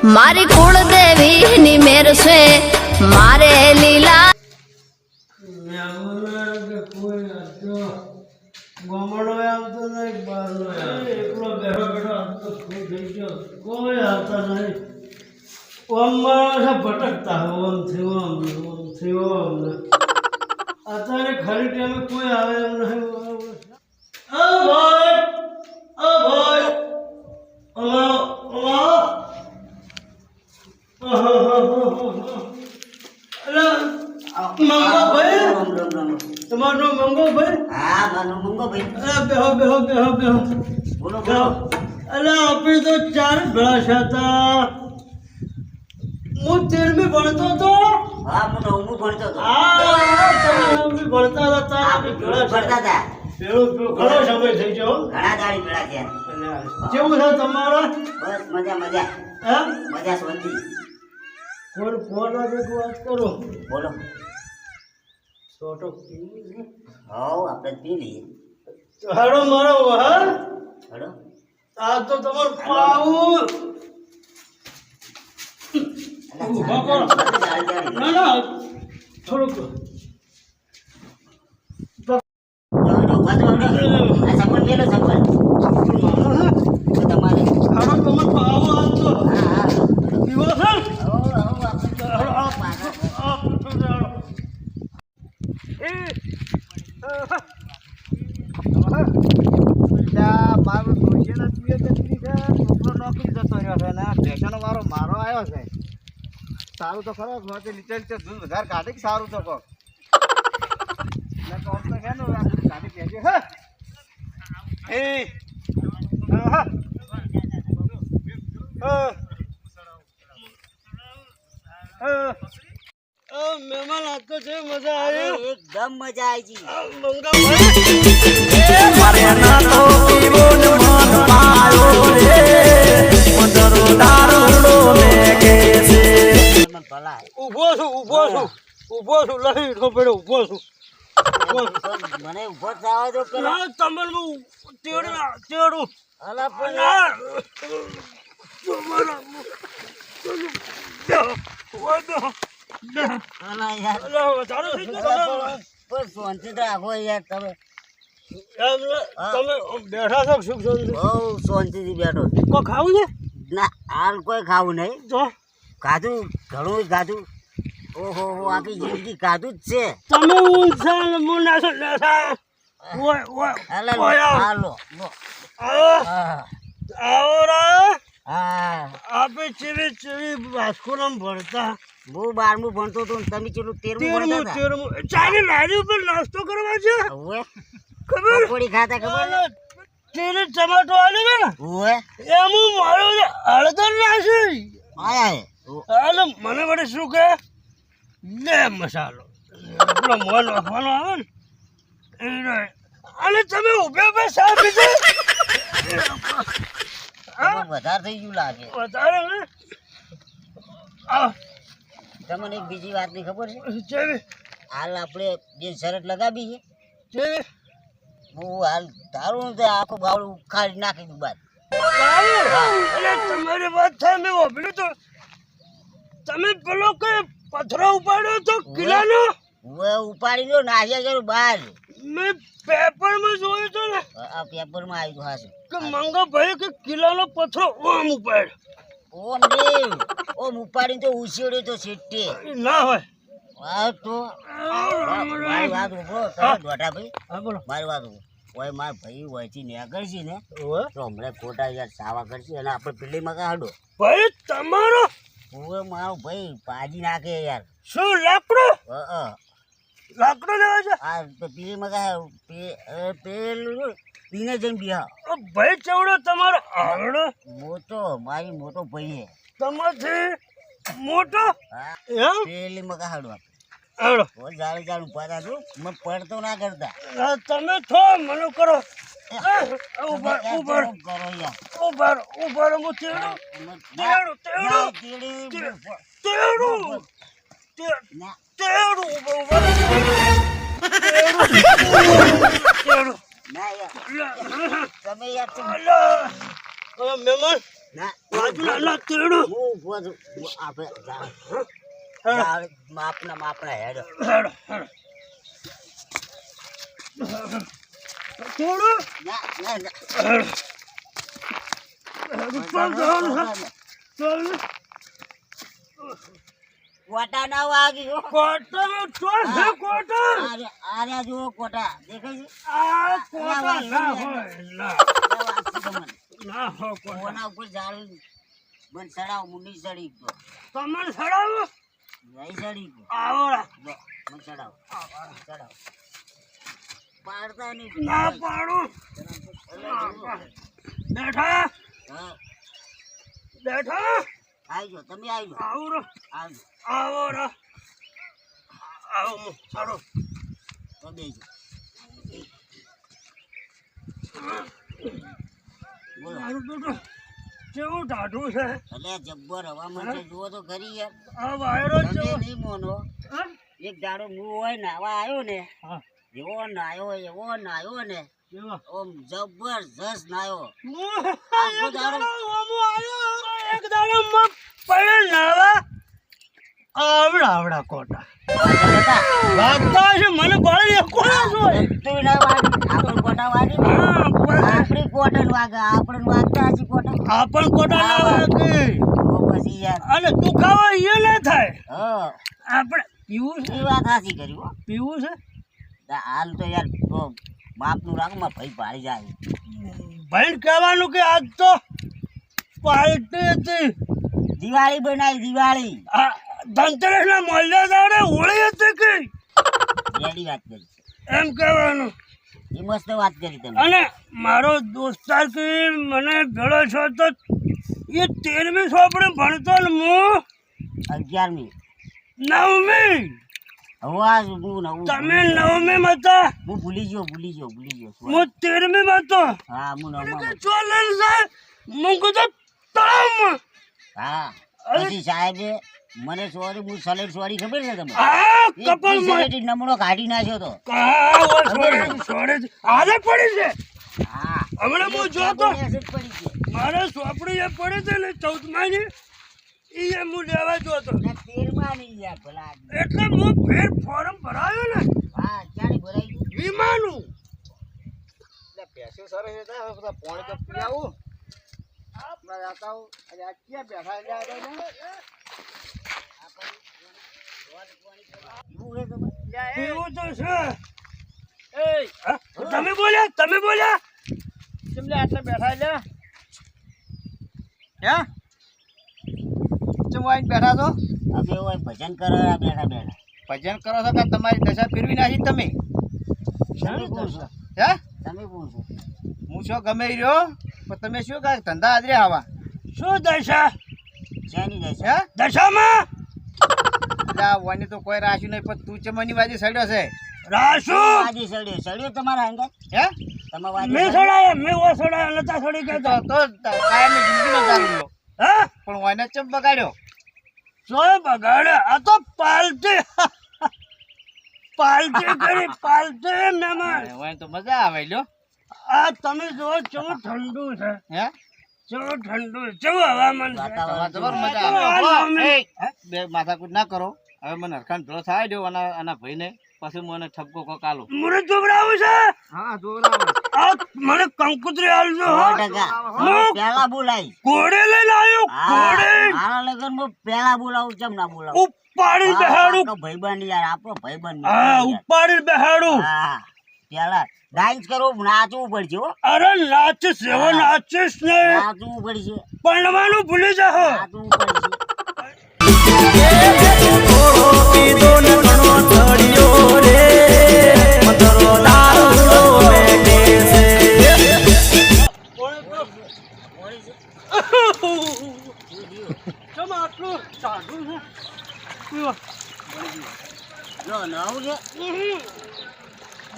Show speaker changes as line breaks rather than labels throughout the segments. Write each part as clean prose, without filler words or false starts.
મારી કુળદેવી ની મેર છે મારે લીલા
ગોમડો આવતો નહીં બહારનો એકલો બેઠો બેઠો આવતો ખૂબ થઈ ગયો કોઈ આવતા નહીં ઓમ મારા ભટકતા ઓમ થયો અત્યારે ખરી ટાઈમે કોઈ આવે એમ નહીં ભાઈ તમારો મંગો ભાઈ?
હા, મારો મંગો ભાઈ.
બેહો બેહો બેહો બેહો
બોલો બોલો.
અલા આપણે તો ચાર ભેળા હતા. હું 13મી ભણતો હતો.
હા, હું 9મું ભણતો હતો.
તમે 9મી ભણતા હતા.
આપણે ભેળું ભણતા હતા.
ભેળો ઘણો સમય થઈ ગયો.
ઘણા દાડી ભેળા થયા.
કેવું છે તમારા?
બસ મજા મજા.
હે
મજા શાંતિ.
કોણ ફોન આવે તો વાત કરો.
બોલો.
છોટો પીવું છે.
હાઉ, આપણે પી લઈએ.
હાડો મારો હા.
હેડો.
આ તો તમારું પાવું. ના ના થોડુંક
તમારે
હાડો તમારો પાવો આવતો પીવો છે. મારું છોકરો નોકરી જતો રહ્યો છે ને સ્ટેશન વાળો મારો આવ્યો છે. સારું તો ખરો નીચે નીચે દૂધ વધારે કાઢે કે સારું તો કહો તો છે ને ગાડી કહેજે મહેમાન આપતો છે મજા આવી
એકદમ મજા આવી ગઈ.
ઉભો છું લઈ પડ્યો ઉભો છું
મને ઉભો થવા દો પેલા.
તમને તેડું
અલા પેલા અલા યાર પણ શાંતિ તો રાખો યાર. તમે
બેઠા છો શું
બહુ શાંતિથી બેઠો.
કોઈ ખાવું છે?
ના, હાલ કોઈ ખાવું નહીં.
તો
ખાધું ઘણું ખાધું. ઓહો આખી જિંદગી ખાધું જ છે.
તમે ઊંચા મુનાસો લેસા
હાલો
આવો રા
હા.
આપે ચીવી ચીવી બાસ્કોરામ ભણતા.
હું 12મું ભણતો હતો ને તમે ચેલું 13મું ભણતા હતા.
ચાની લારી ઉપર નાસ્તો કરવા છે
ઓવે
ખબર
પકોડી ખાતા ખબર?
તેરે ટમાટો આલે ને
ઓવે
એમું મારો હળદર નાખી
આયા
હાલો મને વડે શું કે લે મસાલો પેલો મોલ વાપરવાનો આવે ને એનો અને તમે ઉભે ઉભે સા પીધે
વધારે થઈ ગયું લાગે.
વધારે ને
તમને એક બીજી વાતની ખબર છે?
ચેવી
હાલ આપણે જે શરત લગાવી છે
ચેવી
હું હાલ તારું ને આખું બાવળું ઉખાડી નાખી દઉં બાદ.
એટલે તમારી વાત થાય મેં વાપર્યું તો તમે પેલો કઈ પથરો ઉપાડ્યો તો કિલ્લાનો
હવે ઉપાડી લો નાખ્યા કરું બહાર.
મેં પેપરમાં જોયું તો ને
આ પેપરમાં આવી ગયું હાશે
કે મંગા ભાઈ કે કિલ્લાનો પથરો ઓમ ઉપાડ્યો.
ઓમ ને ઓમ ઉપાડીને તો ઉછેડ્યો તો સીટે.
ના હોય
હા તો મારી વાત ઉભો તમે દોઢા ભાઈ.
હા બોલો
મારી વાત ઉભો ઓય મારા ભાઈ વયથી નીકળશે ને
ઓવે
તો હમણાં ખોટા યાર સાવા કરશે અને આપણે પેલીમાં કાઢો.
ભાઈ તમારો
ઓવે મારો ભાઈ પાજી નાખે યાર.
શું લાકડો
હા
લાકડો લેવા છે
આ પેલીમાં કા પેલું પીને જઈને બિહા.
ભાઈ ચવડો તમારો આવડો
મોટો મારી મોટો ભાઈ હે
તમારથી મોટો
હા
એમ
પેલીમાં કાઢો આપણે.
આવડો
ઓ જાણે જાણ ઉપાડા તું મને પડતો ના કરતા.
તમે થો મને કરો ઉભર ઉભર
કરો યાર
ઉભર ઉભર હું તેડું તેડું તેડું તેડું
ના
તેડું ઉભર તેડું
ના યાર તમે યાર
મહેમાન
ના
બાજુના ના તેડું
હું ઊભો છું. આપણે માપના હેડો.
હેડો હેડો તેડું
ના ના ના.
હેડો ચાલ જવાનું છે. ચાલ
કોટા ના વાગી હો.
કોટાનો ચોર છે કોટા
આરે જુઓ કોટા દેખાય છે.
આ કોટા ના હોય ના ના હોય કોટા
કોના ઉપર જાળી બન સડાવ મુંડી સડી ગયો.
તમને સડાવો
નહીં સડી ગયો.
આવડા
લો, મન સડાવ સડાવ પાડતા નહીં.
ના પાડું બેઠા
હા
બેઠા
આવજો તમે આવજો
આવરો
આવજો
આવરો આવો સારો
તો બેજો. બોલો
મારું બેટું કેવું ટાઢું છે
એટલે જબ્બર હવામાન છે જુઓ તો ખરી યાર.
આ વાયરો
તમે
કેવો
નહીં મોનો.
હા?
એક દાડો હું હોય નાવા આવ્યો ને
હા
એવો નાયો ને
કેવો
ઓમ જબરજસ્ત નાયો.
એક દાડો ઓમો આયો એક દાડો માં પડેલ નાવા આવડા કોટા વાગતા છે મને બાળી કોણ જોય
તું ના વાગી આપણ કોટા વાગી ને.
હા પણ
આપણી કોટન વાગે આપણને વાગતા હજી કોટા.
આપણ કોટા ના વાગે
તો પછી યાર
અને તું ખાવા એ ના થાય
હા
આપણે પીવું છે
એ વાત સાચી કરી હો.
પીવું છે
હાલ તો યાર તો બાપનું રાખમાં ભાઈ પાડી જાય.
ભાઈ કહેવાનું કે આજ તો પાર્ટી હતી
દિવાળી બનાવી દિવાળી.
આ ધનતેરસ ના મોલ્યા દાડે હોળી હતી કે
રેડી વાત કરી
એમ કહેવાનું
એ મસ્ત વાત કરી તમે.
અને મારો દોસ્તાર કે મને ભેળો છો તો એ 13મી ચોપડે ભણતો ને હું
11મી
9મી
હવે આ હું નવું
તમે 9મી માં હતા
હું ભૂલી ગયો
હું 13મી માં હતો
હા હું નવમાં
ચોલેલ છે મુંગો તો તળાવમાં
હા પછી સાહેબે મને સોરી હું સલેટ સોરી ખબર છે તમને?
આ
એક
કપલમાં
સલેટી નમણો કાઢી નાખ્યો તો.
છોડે આજે પડી છે
હા
હમણાં હું જોતો
મેસેજ પડી છે.
મારે ચોપડી એ પડે છે ને 14મા ની એ હું લેવા જોતો
ના 13માં નહીં યાર ભલા આદમી.
એટલે હું ફેર ફોર્મ ભરાયો ને
હા ક્યારે ભરાઈ ગયું?
વીમાનું
પેસે સરસ હતા હવે બધા પોણી તો પી આવું આપણા જાતા હું આજે આ ક્યાં બેઠા એટલે આ
એવું છે તમે?
એવું તો છે હા? તમે બોલ્યા
કેમલે આટલા બેઠા એટલે હે ચમ વાઈને બેઠા છો
અમે હોય ભજન કરવા બેઠા બેઠા.
ભજન કરો છો કે તમારી દશા ફેરવી નાખી તમે
તમે કોણ છો?
હે
તમે કોણ છો?
હું શું ગમે ઈ રહ્યો પણ તમે શું કાંઈ ધંધા આદરે આવા
શું દશા
શેની
હે
દશા?
દશામાં
એટલે આ વાની તો કોઈ રાખ્યું નહીં પણ તું ચમની બાજુ સડ્યો છે
રાશુ
વાજી સડ્યો તમારા અંગત
હે
તમારા વાજી
મેં
સડ્યો?
સડાયા મેં ઓ સડાયા નતા સડી
તો
કહેતા
તો કાયમની જિંદગીનો ચાલી ગયો
હા
પણ વાને ચમ બગાડ્યો
સોય બગાડે આ તો પાલટી કરી મહેમાન
વાને તો મજા આવે લ્યો
આ તમે જો કેવું ઠંડુ છે
હે
કેવું ઠંડુ છે કેવું હવામાન છે
વાતાવરણ
જબર
કેવું?
મજા આવે એ, બે માથાકૂટ ના કરો હવે મને હરખાન ભેળો થાય દો આના ભાઈને પછી મને ઠપકો કોક આલો
મને જોવડાવું છે
હા જોરાવ
આ મને કંકુતરી આલજો હો.
100%. હવે પહેલા બોલાય.
ઘોડે લઈને આવ્યો ઘોડે
મારા લગનમાં પહેલા બોલાવું કેમ ના બોલાવું?
ઉપાડી બેહાડું
આપણો ભાઈબંધ યાર આપણો ભાઈબંધ
હા
યાર.
ઉપાડી બેહાડું
હા પેલા ડાન્સ કરવું નાચવું પડશે હો.
અરે નાચીશ એવો નાચીશ ને
નાચવું પડશે
પરણવાનું ભૂલી જાઓ
નાચવું પડશે. મોડી છે.
ચમ આટલું સાદું છે પીવો.
જો નવું છે.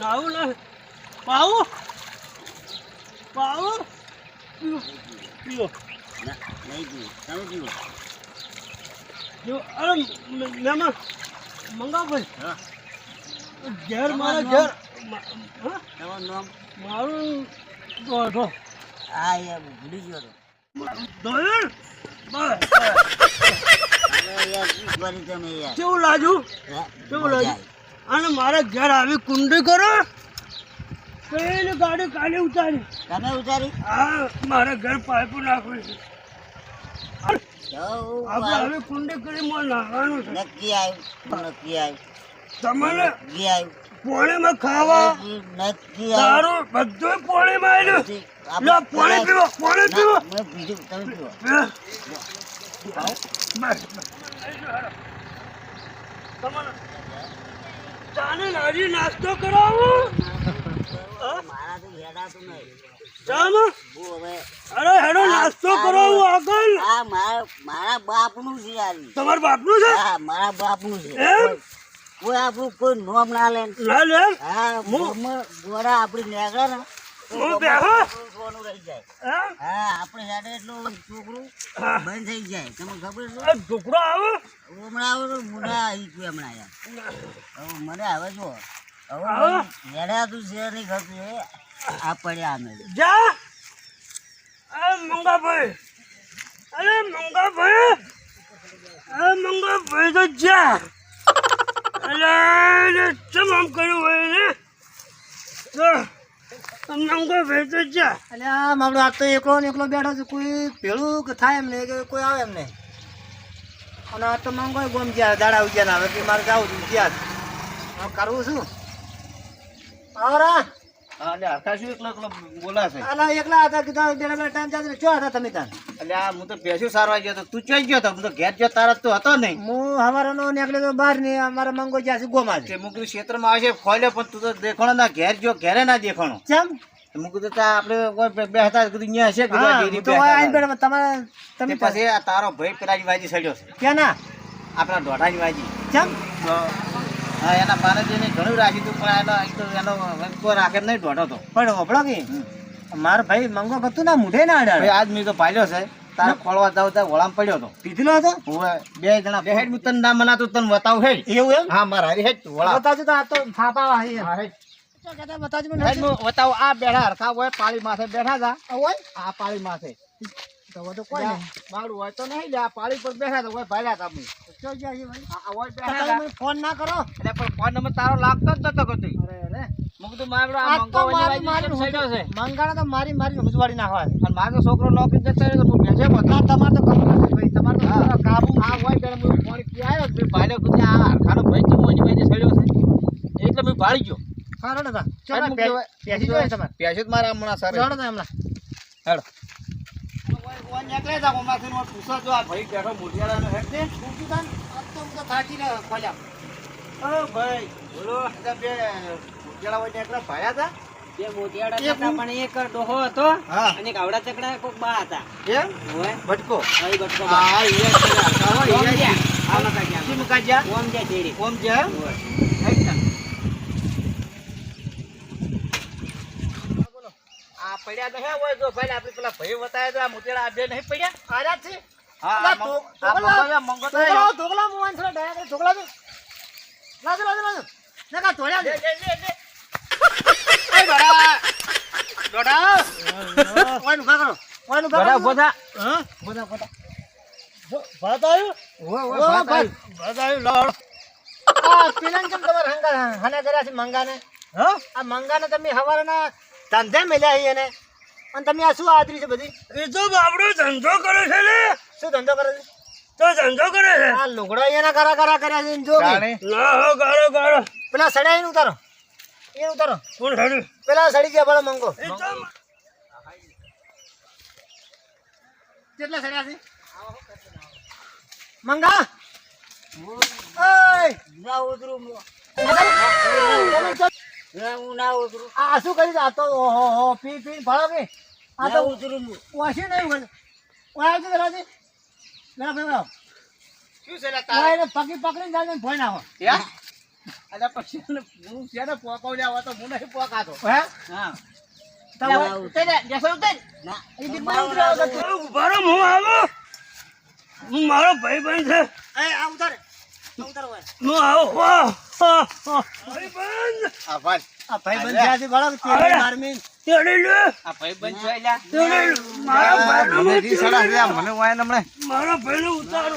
નાવું ને પાવું પીવો પીવો
ના, નહીં પીવું. તમે પીવો.
જો અરે મહેમાન મંગાવ ભાઈ
હા.
ઘેર મારા
તમારું
ઘેર હા
તમારું નામ?
મારું દોઢો
હા યાર ભૂલી ગયો તો.
ધોયું? બસ.
અરે યાર શું કર્યું તમે યાર
કેવું લાગ્યું?
હે?
કેવું
મજા
લાગ્યું? અને મારા ઘર આવી કુંડી કરો પેલી ગાડી કાઢી ઉતારી.
આવી. તમે ઉતારી
હા, મારા ઘર પાઇપો નાખવી છે.
જવું
આપણે હવે કુંડી કરી મોં નાખવાનું છે.
નક્કી આવ્યું નક્કી આવ્યું
તમારે
નક્કી આવ્યું
પોણીમાં ખાવા
નક્કી
દારૂ બધું પોણીમાં આવ્યું. લો, પાણી પીવો, પાણી પીવો.
મેં પીધું તમે પીવો
બસ, બસ. તમારે ચાને નાજી નાસ્તો કરાવો.
મારા તો હેડાતું નહીં
ચામાં?
હું હવે
અરે હેડો નાસ્તો કરાવો આગળ.
આ મારા બાપનું છે યાર
તમારા બાપનું છે?
હા મારા બાપનું છે
એમ?
કોઈ આપણું કોઈ નોમ ના લે
ના લે.
હા ગોરા આપડી નેગળે ને
હું બેહો.
સોનું રહી જાય
એમ?
હા આપણે હેડે એટલું છોકરું
હા.
બંધ થઈ જાય તમને ખબર છે
આ છોકરો આવે?
હમણાં આવે તો મુડા આવી ગયું હમણાં યાર હવે મને હવે જો હવે
આવો.
હેડાતું છે નહીં ખતું એ આ પડ્યા અમે
જા. અરે મંગાભાઈ, અરે મંગાભાઈ, અરે મંગાભાઈ તો જા. અરે ચમ આમ કર્યું હોય ને? મંગાભાઈ તો જા.
એટલે આ મારો આ તો એકલો ને એકલો બેઠો છે કોઈ ભેળું કે થાય એમ નહીં કે કોઈ આવે એમ નહીં અને આ તો મંગો ગોમ ગયા દાડા ઉગ્યા ના આવે કે મારે જાવું છું ત્યાં કરવું શું આવરા
એટલે હરખા શું એકલો એકલો બોલાશે
આલા એકલા હતા કીધા બેડા બેડા ટાઈમ ચાલે ચો હતા તમે ત્યાં
એટલે આ હું તો ભેંસું સારવા ગયો તો તું ચોઈ ગયો તો હું તો ઘેર ગયો તારા તો હતો નહીં
હું હવારનો નીકળે તો બહાર નહીં અમારા મંગો જ્યાં છે ગોમાં છે
તે મુકું ક્ષેત્રમાં આવે છે ખોલ્યો પણ તું તો દેખાણો ના ઘેર ગયો ઘેરે ના દેખાણો
કેમ
મુકું તો ત્યાં આપણે કોઈ બેહતા કીધું અહીંયા હશે કીધું આ
હા
ડેરી
હું તો
બેહતા
આઈને
હતા.
બેઠા તમારે
તે
તમે
પછી આ તારો ભાઈ પેલાની વાજી સડ્યો છે
ક્યાં ના
આપણા દોઢાની વાજી
કેમ
હા એના પાને જેને ઘણું રાખ્યું હતું પણ એનો કોઈ રાખે નહીં દોઢો તો
પણ હોભળો કે મારો ભાઈ મંગો હતું ના મુઢે ના
ભાઈ
અડાડે
આજ મેં તો પાડ્યો છે તારે ખોળવા જાવ ત્યાં વળામ પડ્યો હતો
પીધેલો હતો
હવે બે જણા બે હેડ હું તને ના મનાતું તને બતાવું હેડ
એવું એમ
હા મારા હારી હેડ તું વળામ
બતાવજો તો આ તો થાપા વાહી એમ.
હા, હેડ.
બતાવજો મને
હેડ હું બતાવું આ બેઠા હરખા હોય પાળી માથે બેઠા હતા
હોય
આ પાળી માથે
તો તો કોઈ નહીં
મારું હોય તો નહીં લે આ પાળી પર બેઠા હતા હોય ભાડ્યા હતા અમે.
ચો ગયા છે ભાઈ
આ હોય
તો
બેઠા
તમે
હતા
મને ફોન ના કરો
એટલે પણ ફોન નંબર તારો લાગતો જ નતો કદી
અરે અરે
મેં કીધું મારો
આ
આ
તો
મંગો
મારી મારી
સડ્યો છે
મંગાણા તો મારી મારી સમજવાડી નાખવા છે.
અને મારો છોકરો નોકરી જતો રહ્યો તો હું ભેંસે હતો
ના તમારે તો કમ નથી ભાઈ તમારે તો
હા.
કાબુ
આ હોય ત્યારે હું પાણી પી આવ્યો મેં ભાડ્યો કીધું આ હરખાનો ભાઈ છે મોની ભાઈ સડ્યો છે એટલે મેં ભાળી ગયો
સારો ને તા ચો
હેડ
ના
મૂકી દેવાય.
પેસી જોઈએ તમારે
પ્યાસે જ મારા હમણાં સારા
જોડો તો હમણાં
હેડો નીકળે તા ઓમાંથી પૂછો જો આ ભાઈ બેઠો મોઢિયાળાનો હેડ ને
ઊંચું તાન આજ તો હું તો થાકીને ખોલ્યા
ઓ ભાઈ બોલો એટલે બે મોઢિયાળા હોય નીકળ્યા ભાડ્યા હતા
બે મોટિયાળા
એક
હતા પણ એક ડોહો હતો
હા
અને એક આવડા ચકડા કોક બા હતા
એમ
હોય
ભટકો
ભાઈ બટકો બા
હા એ છે હરખા હોય
ઓમ
એ
જ્યાં.
છે.
આ નતા ગયા.
શી મુકાઈ ગયા
ઓમ જ્યાં ચેડી.
ઓમ છે એમ?
હોય.
હેડ તા. આ પડ્યા તો હે હોય જો ભાઈ આપણે પેલા ભાઈ બતાવ્યા હતા મોઢિયાળા આ બે નહીં પડ્યા
આર્યા છે
હા
અલા,
આ
ઢોકળા-
મંગો તો
ઢોકળા ઢોકળા મોહન છે ડાયરેક્ટ ઢોકળા તો લાજો લાજો લાજો નકા તોડ્યા છે એ ડોડા ડોડા ઓય નું કાકરો ઓય નું
બરાબર
કાકરો
બોધા
હા?
બોલા બોલા
ભાત આવ્યું?
ઓય
ભાત
ભાઈ
ભાત આવ્યું, લાવ.
આ પેલાને કેમ તમારે હના કર્યા છે મંગાને
હા?
આ મંગાને તમે હવારના ધંધે મેલ્યા છે એને અને તમે આ શું આદરી છે બધી
એ તો બાપડો ધંધો કરે છે ને.
શું ધંધો કરે છે
તો ધંધો કરે છે.
આ લુગડા એના કરા કરા કર્યા છે એને જો કે.
જાણે
ના હો, ગાળો ગાળો.
પેલા સડ્યા એને ઉતારો એને ઉતારો
કોણ સાડું?
પેલા સડી ગયા બળો મંગો
એ તો
કેટલા સડ્યા છે મંગા ઓય
ના ઉતરું હું. ના, હું ના ઉતરું
આ શું કરી આ તો ઓહો હો પી પી ભાળો કે આ
ના
તો
ઉતરું હું.
વાસી નહીં હોય ઓય આવજો રાજી ના ભાઈ
શું છે લે
ઓય
તારે
એને પકડી પકડીને જાય ભોય નાખો
યા અલા પછી હું શેને પોકાવલ્યા હોય તો હું નહીં પોકાતો
હે
હા
તમે
ઉતર લે જસો ઉતર
ના,
એ દીપા ઉતર્યા વગર
ઓય, ઉભા રહો, હું આવું. હું મારો ભાઈબંધ છે.
એ આ ઉતાર હોય
હું આવું. વાહ, હા, હા. ભાઈબંધ.
આભાર
આ ભાઈ બંધ થયા છે બરાબર તેડી મારમી
તેડી લે
આ ભાઈ બંધ છે લ્યા
તેડી લે. મારા ભાઈનો
મને રી સડા છે મને વાય નમણે
મારા ભાઈને ઉતારો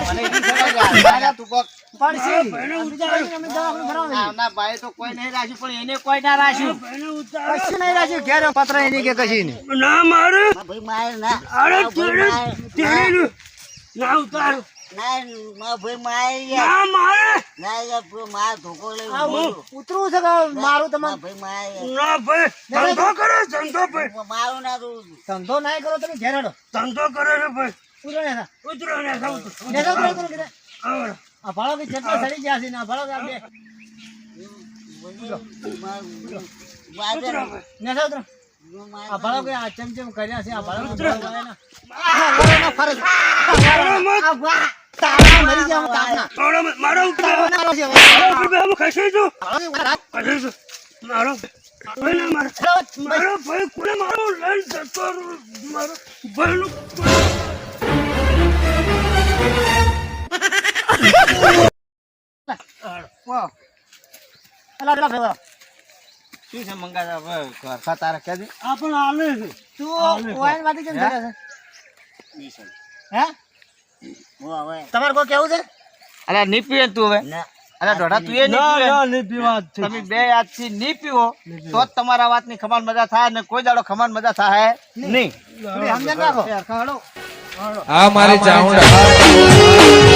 મને રી સડા છે તું કોક
પડશે
ભાઈને ઉતારો
અમે દવાખાને ભરાવે
આવના ભાઈ તો કોઈ નહીં રાખ્યું પણ એને કોઈ ના રાખ્યું
ભાઈને ઉતારો
કશું નહીં રાખ્યું ઘેર પત્ર એની કે કશી નહીં
ના મારે
ભાઈ માર ના
અરે તેડી તેડી લે ના ઉતારો
ના ભાઈ માર
ના મારે
ના યાર માર ધોકો લઈ
ઉતરવું છે કે મારું તમે
ભાઈ માર
ના ભાઈ ધંધો કરે ધંધો ભાઈ
મારું ના તું
ધંધો નહીં કરો તમે ઘેર હેડો
ધંધો કરે છે ભાઈ
ઉતરો ને
ઉતરો ને ઉતરો
આવડો. આ ભાડો કે જેટલા સડી ગયા છે ને આ ભાડો કે આ બે ને ઉતરો. આ ભાડો કે આ ચમચમ કર્યા છે આ ભાડો ફરજ તારા મરી જાવ તારા
મારો ઉતારો
તારા છે
હું ખસી છું
ભાડો
ખસી છું મારો ભાઈને મારો મારો ભાઈ કોને મારો લઈને જતો રહ્યો. મારો ભાઈનું
વાહ અલા અલા ભેવા
શું છે મંગા ઘર તારા કે
આ પણ હાલે છે
તું વાઈન વાટી કેમ કરે છે હે તમારે કોઈ કેવું છે
અલા ની પીવે તું હવે અલા દોઢા તું એ ની પીવે
નહીં પીવા જ
તમે બે આજથી ની પીવો તો જ તમારા વાતની ખમાન મજા થાય ને કોઈ દાડો ખમાન મજા થાય નહીં
થોડી સમજણ રાખો હેડો
આ મારી ચાઉંડા